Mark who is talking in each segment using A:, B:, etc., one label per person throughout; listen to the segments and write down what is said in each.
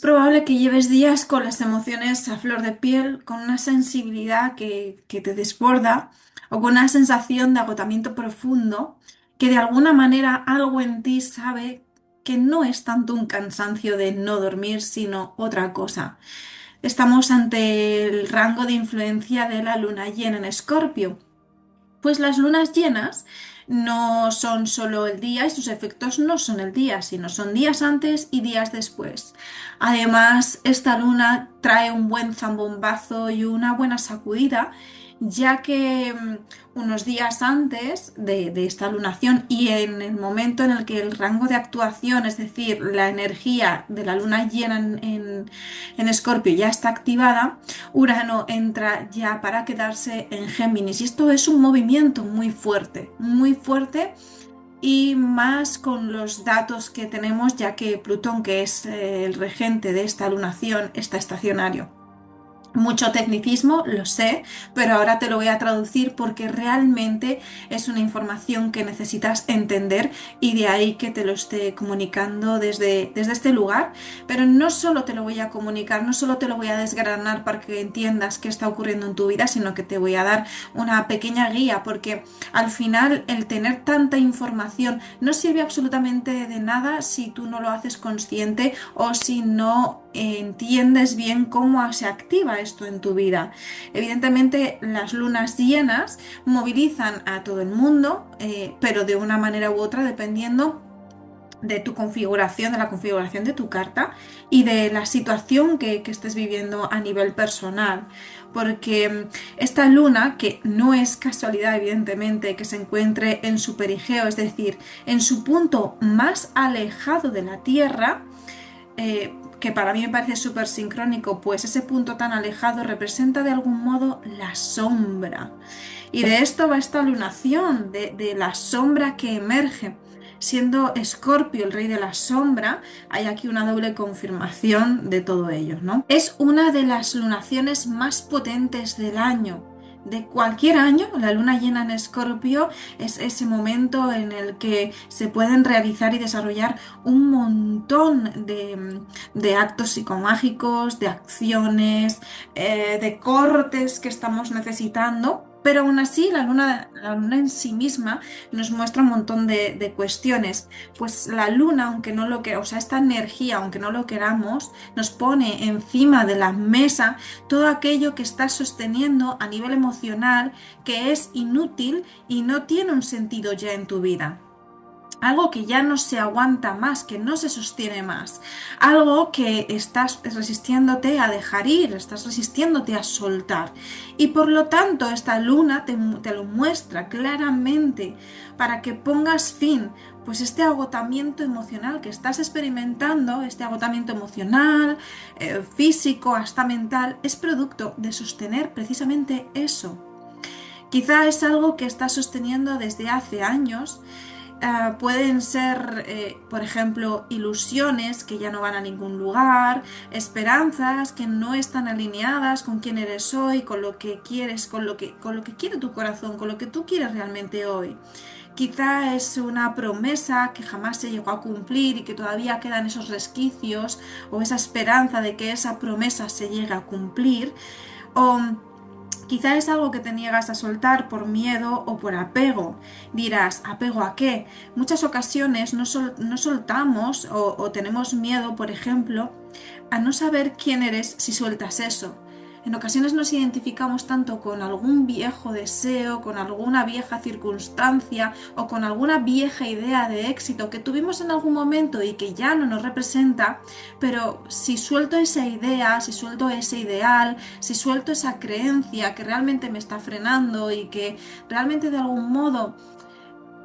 A: probable que lleves días con las emociones a flor de piel, con una sensibilidad que te desborda o con una sensación de agotamiento profundo, que de alguna manera algo en ti sabe que no es tanto un cansancio de no dormir, sino otra cosa. Estamos ante el rango de influencia de la luna llena en Escorpio. Pues las lunas llenas no son solo el día y sus efectos no son el día, sino son días antes y días después. Además, esta luna trae un buen zambombazo y una buena sacudida, ya que unos días antes de esta lunación y en el momento en el que el rango de actuación, es decir, la energía de la luna llena en Escorpio ya está activada, Urano entra ya para quedarse en Géminis y esto es un movimiento muy fuerte y más con los datos que tenemos ya que Plutón, que es el regente de esta lunación, está estacionario. Mucho tecnicismo, lo sé, pero ahora te lo voy a traducir porque realmente es una información que necesitas entender y de ahí que te lo esté comunicando desde este lugar. Pero no solo te lo voy a comunicar, no solo te lo voy a desgranar para que entiendas qué está ocurriendo en tu vida, sino que te voy a dar una pequeña guía porque al final el tener tanta información no sirve absolutamente de nada si tú no lo haces consciente o si no entiendes bien cómo se activa esto en tu vida. Evidentemente, las lunas llenas movilizan a todo el mundo, pero de una manera u otra dependiendo de tu configuración, de la configuración de tu carta y de la situación que estés viviendo a nivel personal. Porque esta luna, que no es casualidad, evidentemente, que se encuentre en su perigeo, es decir, en su punto más alejado de la Tierra, que para mí me parece súper sincrónico, pues ese punto tan alejado representa de algún modo la sombra. Y de esto va esta lunación, de la sombra que emerge. Siendo Escorpio el rey de la sombra, hay aquí una doble confirmación de todo ello, ¿no? Es una de las lunaciones más potentes del año. De cualquier año, la luna llena en Escorpio es ese momento en el que se pueden realizar y desarrollar un montón de actos psicomágicos, de acciones, de cortes que estamos necesitando. Pero aún así, la luna en sí misma nos muestra un montón de cuestiones. Pues la luna, aunque no lo que, o sea, esta energía, aunque no lo queramos, nos pone encima de la mesa todo aquello que estás sosteniendo a nivel emocional que es inútil y no tiene un sentido ya en tu vida. Algo que ya no se aguanta más, que no se sostiene más. Algo que estás resistiéndote a dejar ir, estás resistiéndote a soltar. Y por lo tanto, esta luna te lo muestra claramente para que pongas fin. Pues este agotamiento emocional que estás experimentando, este agotamiento emocional, físico, hasta mental, es producto de sostener precisamente eso. Quizá es algo que estás sosteniendo desde hace años. Pueden ser, por ejemplo, ilusiones que ya no van a ningún lugar, esperanzas que no están alineadas con quién eres hoy, con lo que quieres, con lo que quiere tu corazón, con lo que tú quieres realmente hoy. Quizá es una promesa que jamás se llegó a cumplir y que todavía quedan esos resquicios o esa esperanza de que esa promesa se llegue a cumplir. O quizá es algo que te niegas a soltar por miedo o por apego. Dirás, ¿apego a qué? Muchas ocasiones no soltamos o tenemos miedo, por ejemplo, a no saber quién eres si sueltas eso. En ocasiones nos identificamos tanto con algún viejo deseo, con alguna vieja circunstancia o con alguna vieja idea de éxito que tuvimos en algún momento y que ya no nos representa, pero si suelto esa idea, si suelto ese ideal, si suelto esa creencia que realmente me está frenando y que realmente de algún modo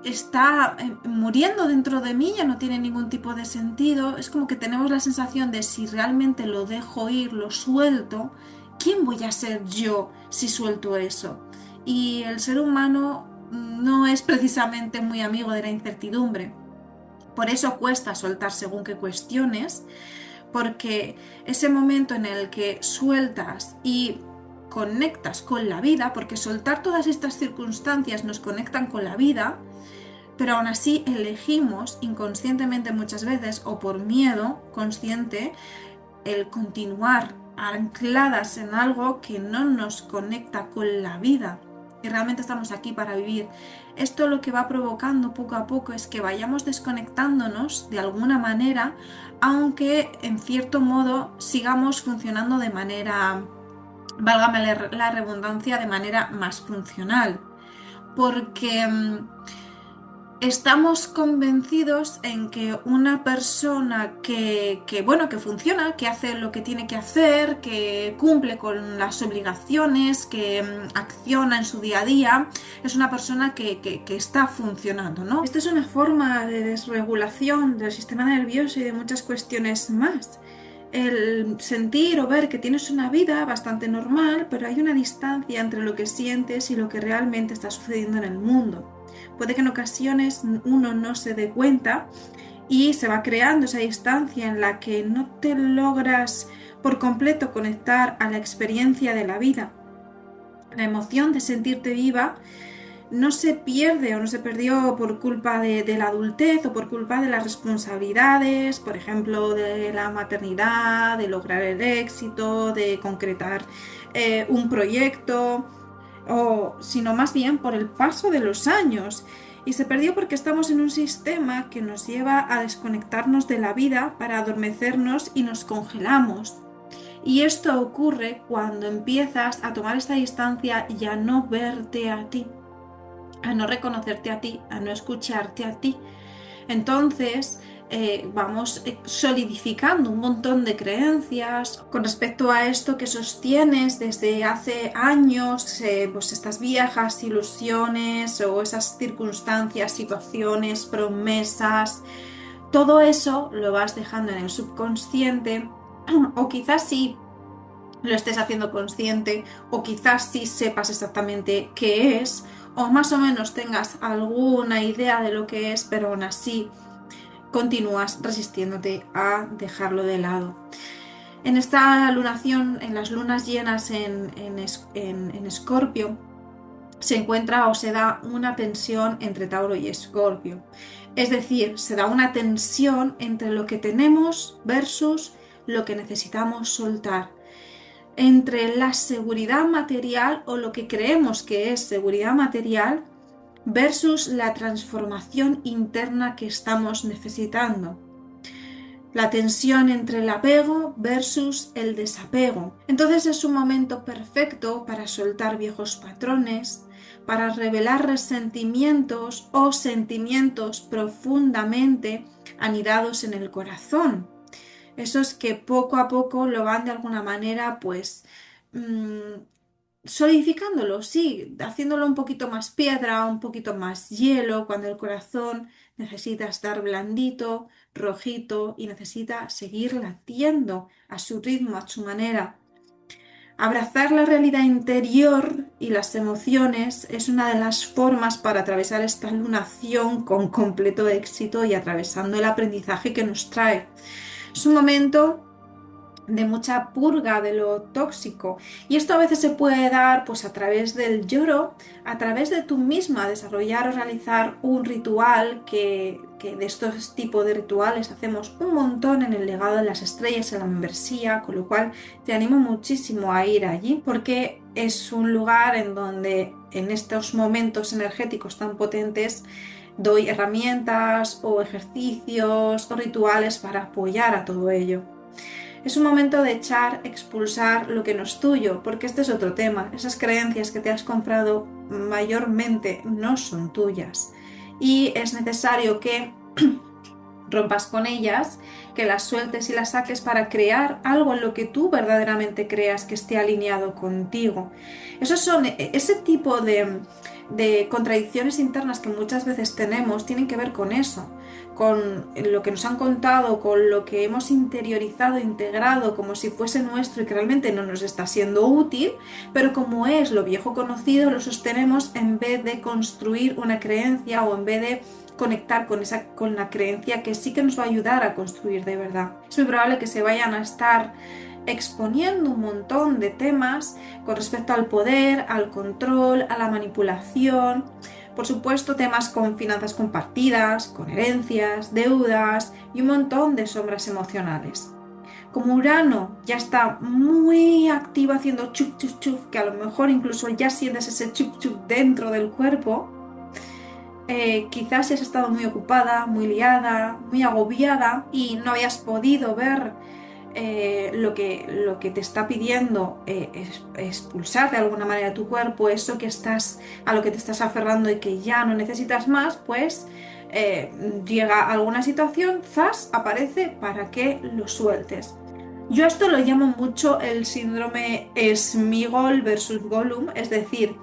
A: está muriendo dentro de mí, ya no tiene ningún tipo de sentido, es como que tenemos la sensación de si realmente lo dejo ir, lo suelto, ¿quién voy a ser yo si suelto eso? Y el ser humano no es precisamente muy amigo de la incertidumbre. Por eso cuesta soltar según qué cuestiones, porque ese momento en el que sueltas y conectas con la vida, porque soltar todas estas circunstancias nos conectan con la vida, pero aún así elegimos inconscientemente muchas veces o por miedo consciente el continuar ancladas en algo que no nos conecta con la vida. Y realmente estamos aquí para vivir. Esto lo que va provocando poco a poco es que vayamos desconectándonos de alguna manera, aunque en cierto modo sigamos funcionando de manera, válgame la redundancia, de manera más funcional. Porque estamos convencidos en que una persona bueno, que funciona, que hace lo que tiene que hacer, que cumple con las obligaciones, que acciona en su día a día, es una persona que está funcionando, ¿no? Esta es una forma de desregulación del sistema nervioso y de muchas cuestiones más. El sentir o ver que tienes una vida bastante normal, pero hay una distancia entre lo que sientes y lo que realmente está sucediendo en el mundo. Puede que en ocasiones uno no se dé cuenta y se va creando esa distancia en la que no te logras por completo conectar a la experiencia de la vida. La emoción de sentirte viva no se pierde o no se perdió por culpa de la adultez o por culpa de las responsabilidades, por ejemplo, de la maternidad, de lograr el éxito, de concretar un proyecto, sino más bien por el paso de los años. Y se perdió porque estamos en un sistema que nos lleva a desconectarnos de la vida para adormecernos y nos congelamos. Y esto ocurre cuando empiezas a tomar esta distancia y a no verte a ti, a no reconocerte a ti, a no escucharte a ti. Entonces vamos solidificando un montón de creencias con respecto a esto que sostienes desde hace años, pues estas viejas ilusiones o esas circunstancias, situaciones, promesas. Todo eso lo vas dejando en el subconsciente o quizás sí lo estés haciendo consciente o quizás sí sepas exactamente qué es o más o menos tengas alguna idea de lo que es, pero aún así continúas resistiéndote a dejarlo de lado. En esta lunación, en las lunas llenas en Escorpio, se encuentra o se da una tensión entre Tauro y Escorpio. Es decir, se da una tensión entre lo que tenemos versus lo que necesitamos soltar, entre la seguridad material o lo que creemos que es seguridad material versus la transformación interna que estamos necesitando. La tensión entre el apego versus el desapego. Entonces es un momento perfecto para soltar viejos patrones, para revelar resentimientos o sentimientos profundamente anidados en el corazón. Esos que poco a poco lo van de alguna manera, pues, solidificándolo, sí, haciéndolo un poquito más piedra, un poquito más hielo, cuando el corazón necesita estar blandito, rojito y necesita seguir latiendo a su ritmo, a su manera. Abrazar la realidad interior y las emociones es una de las formas para atravesar esta lunación con completo éxito y atravesando el aprendizaje que nos trae. Es un momento de mucha purga de lo tóxico y esto a veces se puede dar pues a través del lloro, a través de tú misma desarrollar o realizar un ritual que de estos tipos de rituales hacemos un montón en el legado de las estrellas, en la membresía, con lo cual te animo muchísimo a ir allí porque es un lugar en donde en estos momentos energéticos tan potentes doy herramientas o ejercicios o rituales para apoyar a todo ello. Es un momento de echar, expulsar lo que no es tuyo, porque este es otro tema. Esas creencias que te has comprado mayormente no son tuyas. Y es necesario que rompas con ellas, que las sueltes y las saques para crear algo en lo que tú verdaderamente creas que esté alineado contigo. Esos son ese tipo de contradicciones internas que muchas veces tenemos, tienen que ver con eso, con lo que nos han contado, con lo que hemos interiorizado, integrado como si fuese nuestro y que realmente no nos está siendo útil, pero como es lo viejo conocido, lo sostenemos en vez de construir una creencia o en vez de conectar con la creencia que sí que nos va a ayudar a construir de verdad. Es muy probable que se vayan a estar exponiendo un montón de temas con respecto al poder, al control, a la manipulación, por supuesto temas con finanzas compartidas, con herencias, deudas y un montón de sombras emocionales. Como Urano ya está muy activo haciendo chuf chuf chuf, que a lo mejor incluso ya sientes ese chuf chuf dentro del cuerpo, quizás si has estado muy ocupada, muy liada, muy agobiada y no habías podido ver lo que te está pidiendo expulsar de alguna manera tu cuerpo, eso que estás, a lo que te estás aferrando y que ya no necesitas más, pues llega alguna situación, zas, aparece para que lo sueltes. Yo esto lo llamo mucho el síndrome Smigol versus Gollum, es decir,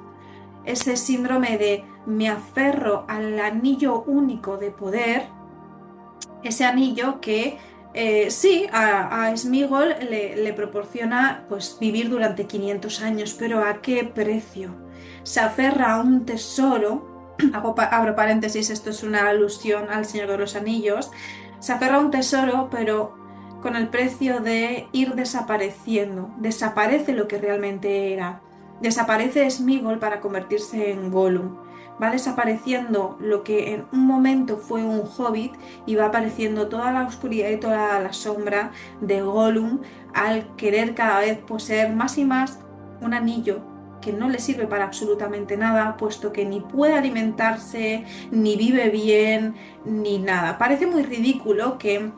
A: ese síndrome de me aferro al anillo único de poder, ese anillo que sí, a Smigol le proporciona pues vivir durante 500 años, pero ¿a qué precio? Se aferra a un tesoro, abro paréntesis, esto es una alusión al Señor de los Anillos, se aferra a un tesoro, pero con el precio de ir desapareciendo, desaparece lo que realmente era, desaparece Smigol para convertirse en Gollum. Va desapareciendo lo que en un momento fue un hobbit y va apareciendo toda la oscuridad y toda la sombra de Gollum al querer cada vez poseer más y más un anillo que no le sirve para absolutamente nada, puesto que ni puede alimentarse, ni vive bien, ni nada. Parece muy ridículo que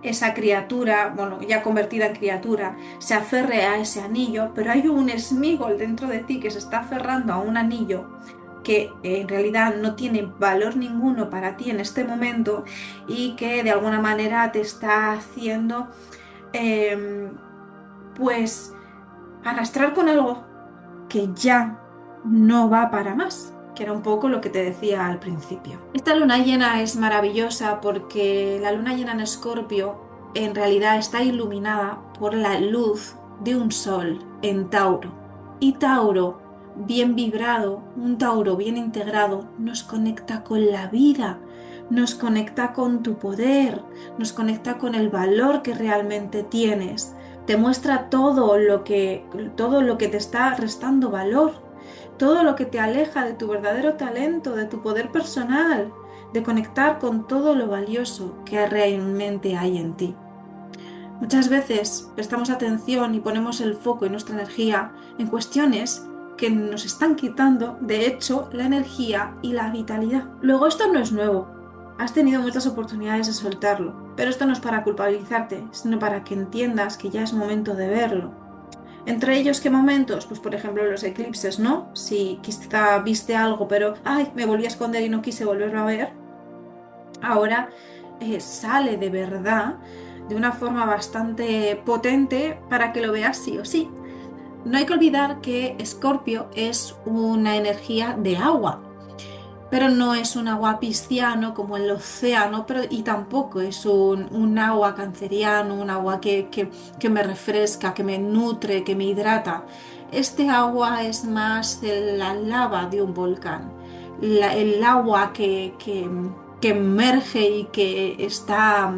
A: esa criatura, bueno, ya convertida en criatura, se aferre a ese anillo, pero hay un Smigol dentro de ti que se está aferrando a un anillo que en realidad no tiene valor ninguno para ti en este momento y que de alguna manera te está haciendo em, pues arrastrar con algo que ya no va para más, que era un poco lo que te decía al principio. Esta luna llena es maravillosa porque la luna llena en Escorpio en realidad está iluminada por la luz de un sol en Tauro. Y Tauro, bien vibrado, un Tauro bien integrado, nos conecta con la vida, nos conecta con tu poder, nos conecta con el valor que realmente tienes. Te muestra todo lo que te está restando valor, todo lo que te aleja de tu verdadero talento, de tu poder personal, de conectar con todo lo valioso que realmente hay en ti. Muchas veces prestamos atención y ponemos el foco y nuestra energía en cuestiones que nos están quitando, de hecho, la energía y la vitalidad. Luego, esto no es nuevo. Has tenido muchas oportunidades de soltarlo, pero esto no es para culpabilizarte, sino para que entiendas que ya es momento de verlo. Entre ellos, ¿qué momentos? Pues por ejemplo los eclipses, ¿no? Si quizá viste algo, pero ay, me volví a esconder y no quise volverlo a ver, ahora sale de verdad de una forma bastante potente para que lo veas sí o sí. No hay que olvidar que Escorpio es una energía de agua, pero no es un agua pisciano como el océano, pero, y tampoco es un agua canceriano, un agua que me refresca, que me nutre, que me hidrata. Este agua es más la lava de un volcán, el agua que emerge y que está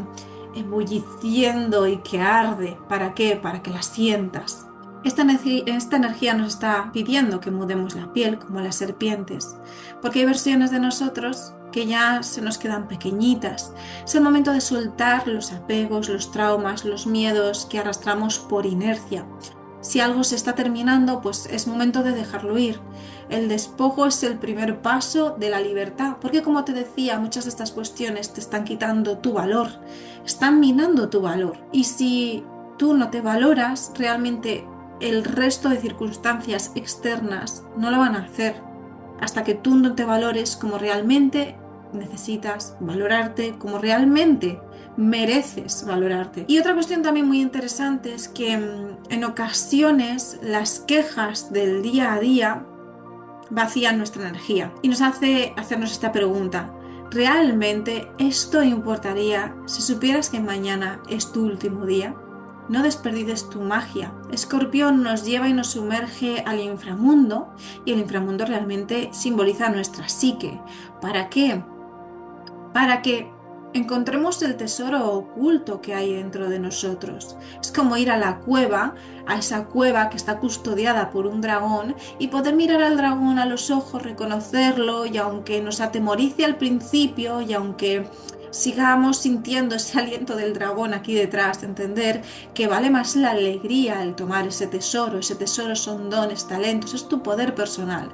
A: ebulliciendo y que arde. ¿Para qué? Para que la sientas. Esta energía nos está pidiendo que mudemos la piel como las serpientes, porque hay versiones de nosotros que ya se nos quedan pequeñitas. Es el momento de soltar los apegos, los traumas, los miedos que arrastramos por inercia. Si algo se está terminando, pues es momento de dejarlo ir. El despojo es el primer paso de la libertad, porque como te decía, muchas de estas cuestiones te están quitando tu valor, están minando tu valor. Y si tú no te valoras, realmente el resto de circunstancias externas no lo van a hacer hasta que tú no te valores como realmente necesitas valorarte, como realmente mereces valorarte. Y otra cuestión también muy interesante es que en ocasiones las quejas del día a día vacían nuestra energía y nos hace hacernos esta pregunta. ¿Realmente esto importaría si supieras que mañana es tu último día? No desperdices tu magia. Escorpión nos lleva y nos sumerge al inframundo y el inframundo realmente simboliza nuestra psique. ¿Para qué? Para que encontremos el tesoro oculto que hay dentro de nosotros. Es como ir a la cueva, a esa cueva que está custodiada por un dragón y poder mirar al dragón a los ojos, reconocerlo y aunque nos atemorice al principio y aunque sigamos sintiendo ese aliento del dragón aquí detrás, de entender que vale más la alegría el tomar ese tesoro son dones, talentos, es tu poder personal.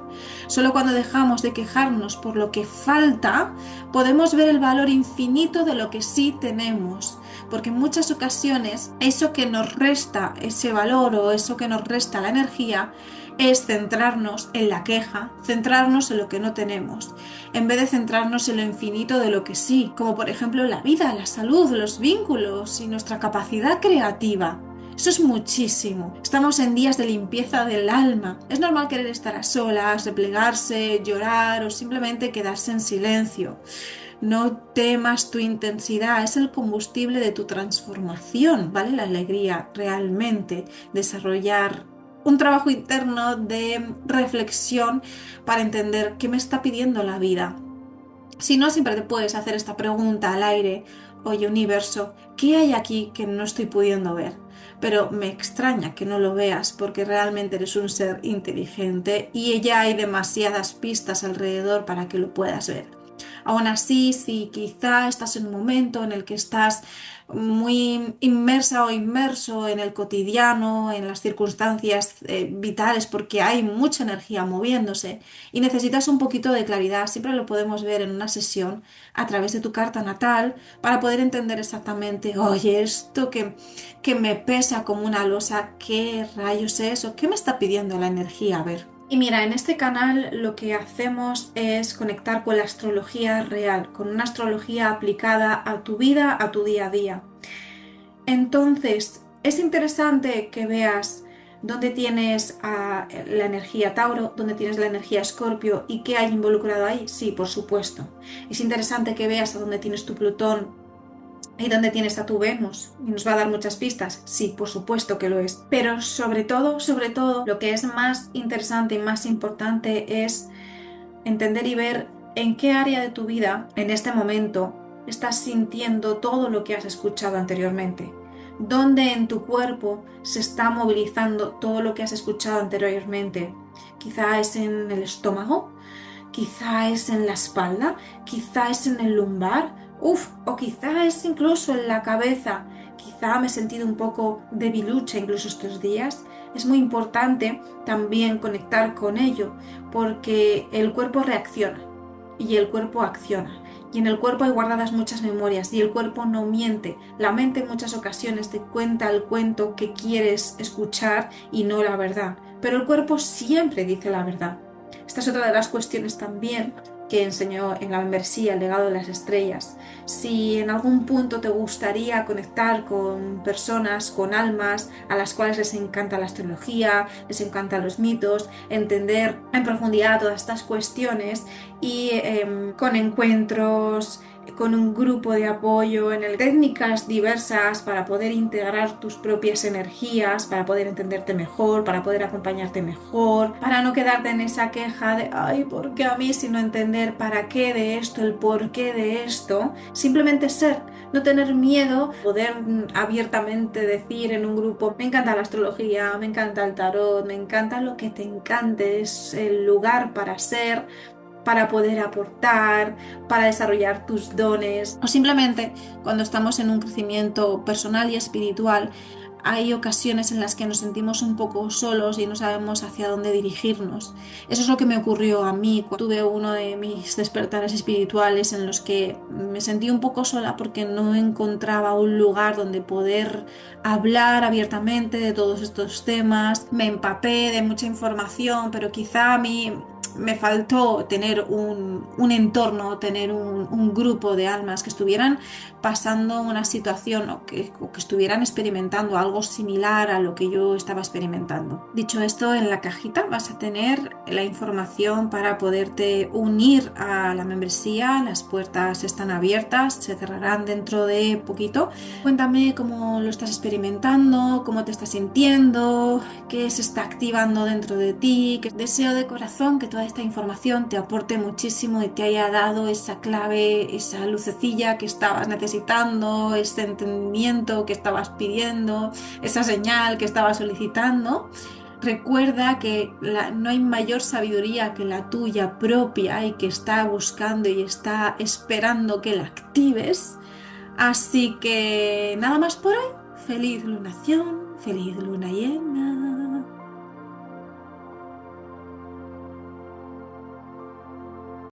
A: Solo cuando dejamos de quejarnos por lo que falta, podemos ver el valor infinito de lo que sí tenemos, porque en muchas ocasiones eso que nos resta ese valor o eso que nos resta la energía es centrarnos en la queja, centrarnos en lo que no tenemos, en vez de centrarnos en lo infinito de lo que sí, como por ejemplo la vida, la salud, los vínculos y nuestra capacidad creativa. Eso es muchísimo. Estamos en días de limpieza del alma. Es normal querer estar a solas, replegarse, llorar o simplemente quedarse en silencio. No temas tu intensidad, es el combustible de tu transformación, ¿vale? La alegría realmente, desarrollar un trabajo interno de reflexión para entender qué me está pidiendo la vida. Si no, siempre te puedes hacer esta pregunta al aire: oye, universo, ¿qué hay aquí que no estoy pudiendo ver? Pero me extraña que no lo veas porque realmente eres un ser inteligente y ya hay demasiadas pistas alrededor para que lo puedas ver. Aún así, si quizá estás en un momento en el que estás muy inmersa o inmerso en el cotidiano, en las circunstancias vitales, porque hay mucha energía moviéndose y necesitas un poquito de claridad, siempre lo podemos ver en una sesión a través de tu carta natal para poder entender exactamente, oye, esto que me pesa como una losa, ¿qué rayos es o qué me está pidiendo la energía? A ver. Y mira, en este canal lo que hacemos es conectar con la astrología real, con una astrología aplicada a tu vida, a tu día a día. Entonces, es interesante que veas dónde tienes la energía Tauro, dónde tienes la energía Escorpio y qué hay involucrado ahí. Sí, por supuesto. Es interesante que veas a dónde tienes tu Plutón y dónde tienes a tu Venus. Y nos va a dar muchas pistas. Sí, por supuesto que lo es. Pero sobre todo, lo que es más interesante y más importante es entender y ver en qué área de tu vida en este momento estás sintiendo todo lo que has escuchado anteriormente. Dónde en tu cuerpo se está movilizando todo lo que has escuchado anteriormente. Quizá es en el estómago, quizá es en la espalda, quizá es en el lumbar, o quizá es incluso en la cabeza. Quizá me he sentido un poco debilucha incluso estos días. Es muy importante también conectar con ello, porque el cuerpo reacciona y el cuerpo acciona. Y en el cuerpo hay guardadas muchas memorias y el cuerpo no miente. La mente en muchas ocasiones te cuenta el cuento que quieres escuchar y no la verdad. Pero el cuerpo siempre dice la verdad. Esta es otra de las cuestiones también que enseñó en la membresía El legado de las estrellas. Si en algún punto te gustaría conectar con personas, con almas a las cuales les encanta la astrología, les encantan los mitos, entender en profundidad todas estas cuestiones y con encuentros, con un grupo de apoyo, en el técnicas diversas para poder integrar tus propias energías, para poder entenderte mejor, para poder acompañarte mejor, para no quedarte en esa queja de, ay, ¿por qué a mí? Sino entender para qué de esto, el por qué de esto, simplemente ser. No tener miedo, poder abiertamente decir en un grupo: me encanta la astrología, me encanta el tarot, me encanta lo que te encante, es el lugar para ser, para poder aportar, para desarrollar tus dones, o simplemente cuando estamos en un crecimiento personal y espiritual. Hay ocasiones en las que nos sentimos un poco solos y no sabemos hacia dónde dirigirnos. Eso es lo que me ocurrió a mí cuando tuve uno de mis despertares espirituales en los que me sentí un poco sola porque no encontraba un lugar donde poder hablar abiertamente de todos estos temas. Me empapé de mucha información, pero quizá a mí me faltó tener un entorno, tener un grupo de almas que estuvieran pasando una situación o que estuvieran experimentando algo similar a lo que yo estaba experimentando. Dicho esto, en la cajita vas a tener la información para poderte unir a la membresía. Las puertas están abiertas, se cerrarán dentro de poquito. Cuéntame cómo lo estás experimentando, cómo te estás sintiendo, qué se está activando dentro de ti, que deseo de corazón que toda esta información te aporte muchísimo y te haya dado esa clave, esa lucecilla que estabas necesitando, ese entendimiento que estabas pidiendo, esa señal que estabas solicitando, recuerda que no hay mayor sabiduría que la tuya propia y que está buscando y está esperando que la actives. Así que nada más por hoy. Feliz lunación, feliz luna llena.